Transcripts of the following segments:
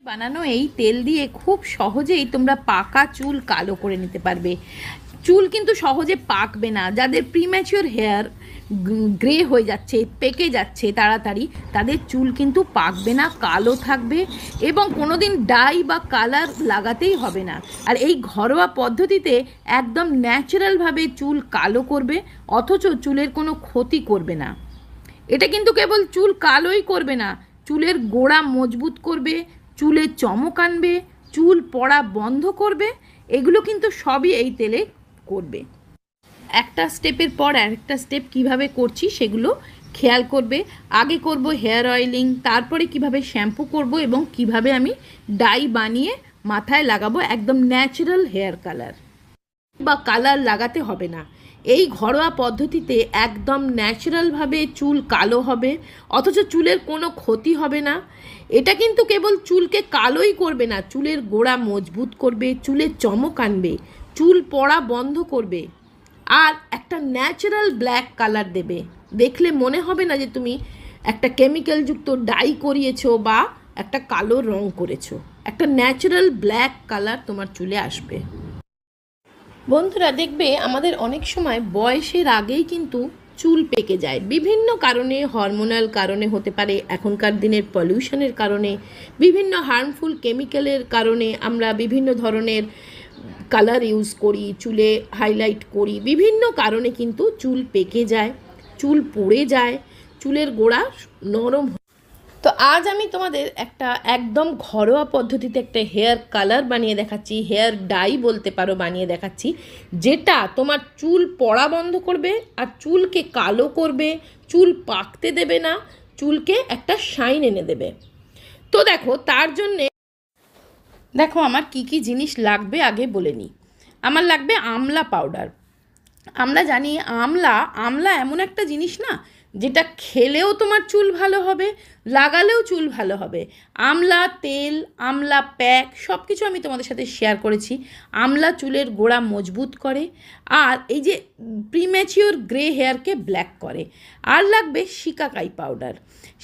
বানানো এই তেল দিয়ে খুব সহজেই তোমরা পাকা চুল কালো করে নিতে পারবে। চুল কিন্তু সহজে পাকবে না। যাদের প্রিম্যাচিওর হেয়ার গ্রে হয়ে যাচ্ছে, পেকে যাচ্ছে তাড়াতাড়ি, তাদের চুল কিন্তু পাকবে না, কালো থাকবে এবং কোনো দিন ডাই বা কালার লাগাতেই হবে না। আর এই ঘরোয়া পদ্ধতিতে একদম ন্যাচারালভাবে চুল কালো করবে, অথচ চুলের কোনো ক্ষতি করবে না। এটা কিন্তু কেবল চুল কালোই করবে না, চুলের গোড়া মজবুত করবে, চুলে চমক আনবে, চুল পড়া বন্ধ করবে। এগুলো কিন্তু সবই এই তেলে করবে। একটা স্টেপের পর আরেকটা স্টেপ কিভাবে করছি সেগুলো খেয়াল করবে। আগে করব হেয়ার অয়েলিং, তারপরে কিভাবে শ্যাম্পু করব এবং কিভাবে আমি ডাই বানিয়ে মাথায় লাগাবো একদম ন্যাচারাল হেয়ার কালার। বা কালার লাগাতে হবে না। এই ঘরোয়া পদ্ধতিতে একদম ন্যাচারালভাবে চুল কালো হবে, অথচ চুলের কোনো ক্ষতি হবে না। এটা কিন্তু কেবল চুলকে কালোই করবে না, চুলের গোড়া মজবুত করবে, চুলের চমক আনবে, চুল পড়া বন্ধ করবে, আর একটা ন্যাচারাল ব্ল্যাক কালার দেবে। দেখলে মনে হবে না যে তুমি একটা কেমিক্যালযুক্ত ডাই করিয়েছো বা একটা কালো রং করেছো। একটা ন্যাচারাল ব্ল্যাক কালার তোমার চুলে আসবে। বন্ধুরা, দেখবে আমাদের অনেক সময় বয়সের আগেই কিন্তু চুল পেকে যায়, বিভিন্ন কারণে, হরমোনাল কারণে হতে পারে, এখনকার দিনের পলিউশনের কারণে, বিভিন্ন হার্মফুল কেমিক্যালের কারণে আমরা বিভিন্ন ধরনের কালার ইউজ করি, চুলে হাইলাইট করি, বিভিন্ন কারণে কিন্তু চুল পেকে যায়, চুল পড়ে যায়, চুলের গোড়া নরম। তো আজ আমি তোমাদের একটা একদম ঘরোয়া পদ্ধতিতে একটা হেয়ার কালার বানিয়ে দেখাচ্ছি, হেয়ার ডাই বলতে পারো, বানিয়ে দেখাচ্ছি, যেটা তোমার চুল পড়া বন্ধ করবে আর চুলকে কালো করবে, চুল পাকতে দেবে না, চুলকে একটা শাইন এনে দেবে। তো দেখো, তার জন্যে দেখো আমার কি কি জিনিস লাগবে আগে বলে নিই। আমার লাগবে আমলা পাউডার। আমরা জানি আমলা আমলা এমন একটা জিনিস না, যেটা খেলেও তোমার চুল ভালো হবে, লাগালেও চুল ভালো হবে। আমলা তেল, আমলা প্যাক, সব কিছু আমি তোমাদের সাথে শেয়ার করেছি। আমলা চুলের গোড়া মজবুত করে আর এই যে প্রিম্যাচিওর গ্রে হেয়ারকে ব্ল্যাক করে। আর লাগবে শিকাকাই পাউডার।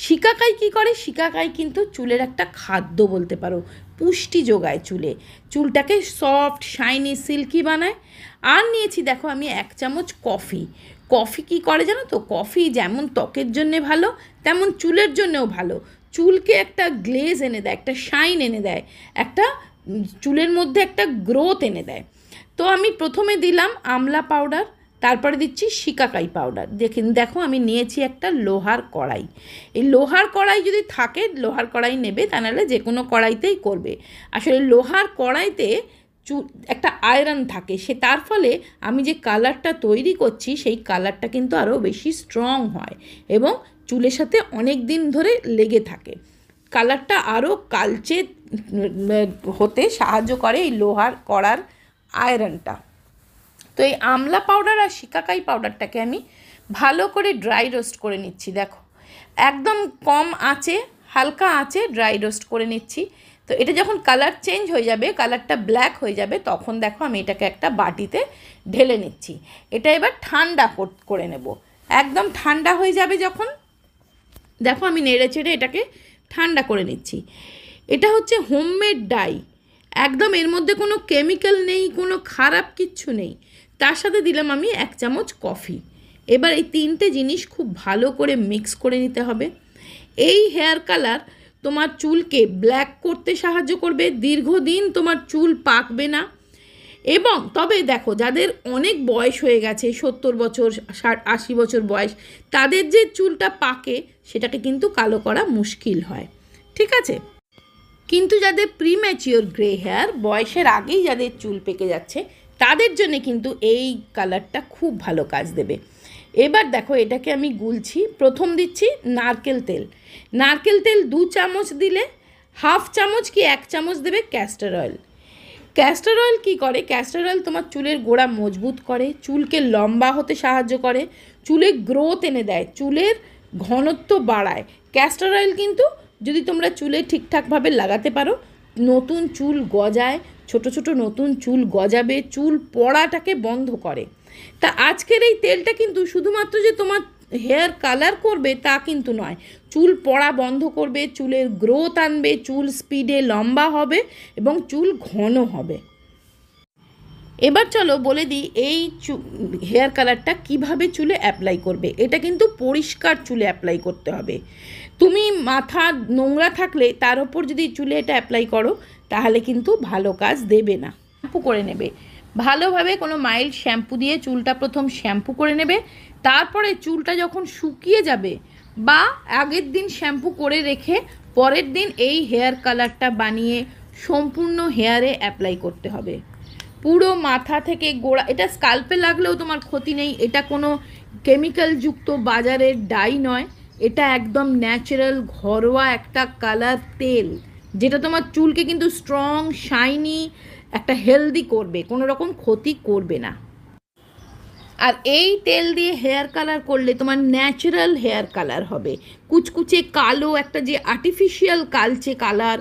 শিকাকাই কী করে? শিকাকাই কিন্তু চুলের একটা খাদ্য বলতে পারো, পুষ্টি যোগায় চুলে, চুলটাকে সফট, শাইনি, সিল্কি বানায়। আর নিয়েছি দেখো আমি 1 চামচ কফি। কফি কী করে জানো তো? কফি যেমন ত্বকের জন্যে ভালো, তেমন চুলের জন্যেও ভালো। চুলকে একটা গ্লেজ এনে দেয়, একটা শাইন এনে দেয়, একটা চুলের মধ্যে একটা গ্রোথ এনে দেয়। তো আমি প্রথমে দিলাম আমলা পাউডার, তারপরে দিচ্ছি শিকাকাই পাউডার। দেখো আমি নিয়েছি একটা লোহার কড়াই। এই লোহার কড়াই যদি থাকে, লোহার কড়াই নেবে, তা নাহলে যে কোনো কড়াইতেই করবে। আসলে লোহার কড়াইতে একটা আয়রন থাকে, তার ফলে আমি যে কালারটা তৈরি করছি সেই কালারটা কিন্তু আরও বেশি স্ট্রং হয় এবং চুলের সাথে অনেক দিন ধরে লেগে থাকে। কালারটা আরও কালচে হতে সাহায্য করে এই লোহার কড়ার আয়রনটা। তো এই আমলা পাউডার আর শিকাকাই পাউডারটাকে আমি ভালো করে ড্রাই রোস্ট করে নিচ্ছি। দেখো একদম কম আঁচে, হালকা আঁচে ড্রাই রোস্ট করে নিচ্ছি। তো এটা যখন কালার চেঞ্জ হয়ে যাবে, কালারটা ব্ল্যাক হয়ে যাবে, তখন দেখো আমি এটাকে একটা বাটিতে ঢেলে নিচ্ছি। এটা এবার ঠান্ডা করে নেব। একদম ঠান্ডা হয়ে যাবে যখন, দেখো আমি নেড়ে চেড়ে এটাকে ঠান্ডা করে নিচ্ছি। এটা হচ্ছে হোমমেড ডাই, একদম এর মধ্যে কোনো কেমিক্যাল নেই, কোনো খারাপ কিচ্ছু নেই। তার সাথে দিলাম আমি 1 চামচ কফি। এবার এই 3টে জিনিস খুব ভালো করে মিক্স করে নিতে হবে। এই হেয়ার কালার তোমার চুলকে ব্ল্যাক করতে সাহায্য করবে, দীর্ঘদিন তোমার চুল পাকবে না। এবং তবে দেখো, যাদের অনেক বয়স হয়ে গেছে, 70 বছর, 80 বছর বয়স, তাদের যে চুলটা পাকে সেটাকে কিন্তু কালো করা মুশকিল হয়, ঠিক আছে? কিন্তু যাদের প্রিম্যাচিওর গ্রে হেয়ার, বয়সের আগেই যাদের চুল পেকে যাচ্ছে, তাদের জন্য কিন্তু এই কালারটা খুব ভালো কাজ দেবে। এবার দেখো এটাকে আমি গুলছি। প্রথম দিচ্ছি নারকেল তেল। নারকেল তেল 2 চামচ দিলে 1/2 চামচ কি 1 চামচ দেবে ক্যাস্টর অয়েল। ক্যাস্টর অয়েল কী করে? ক্যাস্টর অয়েল তোমার চুলের গোড়া মজবুত করে, চুলকে লম্বা হতে সাহায্য করে, চুলে গ্রোথ এনে দেয়, চুলের ঘনত্ব বাড়ায়। ক্যাস্টর অয়েল কিন্তু যদি তোমরা চুলে ঠিকঠাকভাবে লাগাতে পারো, নতুন চুল গজায়, ছোট ছোট নতুন চুল গজাবে, চুল পড়াটাকে বন্ধ করে। তা আজকের এই তেলটা কিন্তু শুধুমাত্র যে তোমার হেয়ার কালার করবে তা কিন্তু নয়, চুল পড়া বন্ধ করবে, চুলের গ্রোথ আনবে, চুল স্পিডে লম্বা হবে এবং চুল ঘন হবে। এবার চলো বলে দিই এই হেয়ার কালারটা কিভাবে চুলে অ্যাপ্লাই করবে। এটা কিন্তু পরিষ্কার চুলে অ্যাপ্লাই করতে হবে। তুমি মাথা নোংরা থাকলে তার ওপর যদি চুলে এটা অ্যাপ্লাই করো তাহলে কিন্তু ভালো কাজ দেবে না। শ্যাম্পু করে নেবে ভালোভাবে, কোনো মাইল্ড শ্যাম্পু দিয়ে চুলটা প্রথম শ্যাম্পু করে নেবে। তারপরে চুলটা যখন শুকিয়ে যাবে বা আগের দিন শ্যাম্পু করে রেখে পরের দিন এই হেয়ার কালারটা বানিয়ে সম্পূর্ণ হেয়ারে অ্যাপ্লাই করতে হবে। পুরো মাথা থেকে গোড়া, এটা স্কাল্পে লাগলেও তোমার ক্ষতি নেই, এটা কোনো কেমিক্যালযুক্ত বাজারের ডাই নয়, এটা একদম ন্যাচারাল ঘরোয়া একটা কালার তেল, যেটা তোমার চুলকে কিন্তু স্ট্রং শাইনি একটা হেলদি করবে, কোনো রকম ক্ষতি করবে না। আর এই তেল দিয়ে হেয়ার কালার করলে তোমার ন্যাচারাল হেয়ার কালার হবে। কুচকুচে কালো একটা যে আর্টিফিশিয়াল কালচে কালার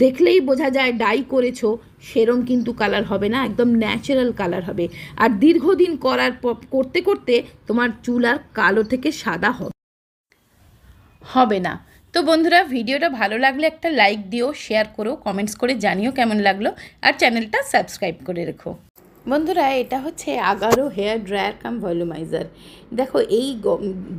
দেখলেই বোঝা যায় ডাই করেছো, সেরম কিন্তু কালার হবে না, একদম ন্যাচারাল কালার হবে। আর দীর্ঘদিন করতে করতে তোমার চুল আর কালো থেকে সাদা হবে না। তো বন্ধুরা, ভিডিওটা ভালো লাগলে একটা লাইক দিও, শেয়ার করো, কমেন্টস করে জানিও কেমন লাগলো, আর চ্যানেলটা সাবস্ক্রাইব করে রেখো। বন্ধুরা, এটা হচ্ছে আগারো হেয়ার ড্রায়ার কাম ভলিউমাইজার। দেখো, এই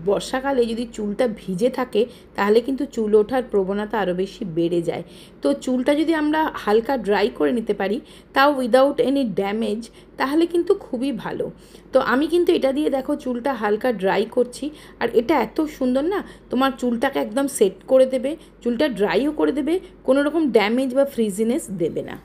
বর্ষাকালে যদি চুলটা ভিজে থাকে তাহলে কিন্তু চুল ওঠার প্রবণতা আরও বেশি বেড়ে যায়। তো চুলটা যদি আমরা হালকা ড্রাই করে নিতে পারি, তাও উইদাউট এনি ড্যামেজ, তাহলে কিন্তু খুবই ভালো। তো আমি কিন্তু এটা দিয়ে দেখো চুলটা হালকা ড্রাই করছি, আর এটা এত সুন্দর না, তোমার চুলটাকে একদম সেট করে দেবে, চুলটা ড্রাইও করে দেবে, কোনো রকম ড্যামেজ বা ফ্রিজিনেস দেবে না।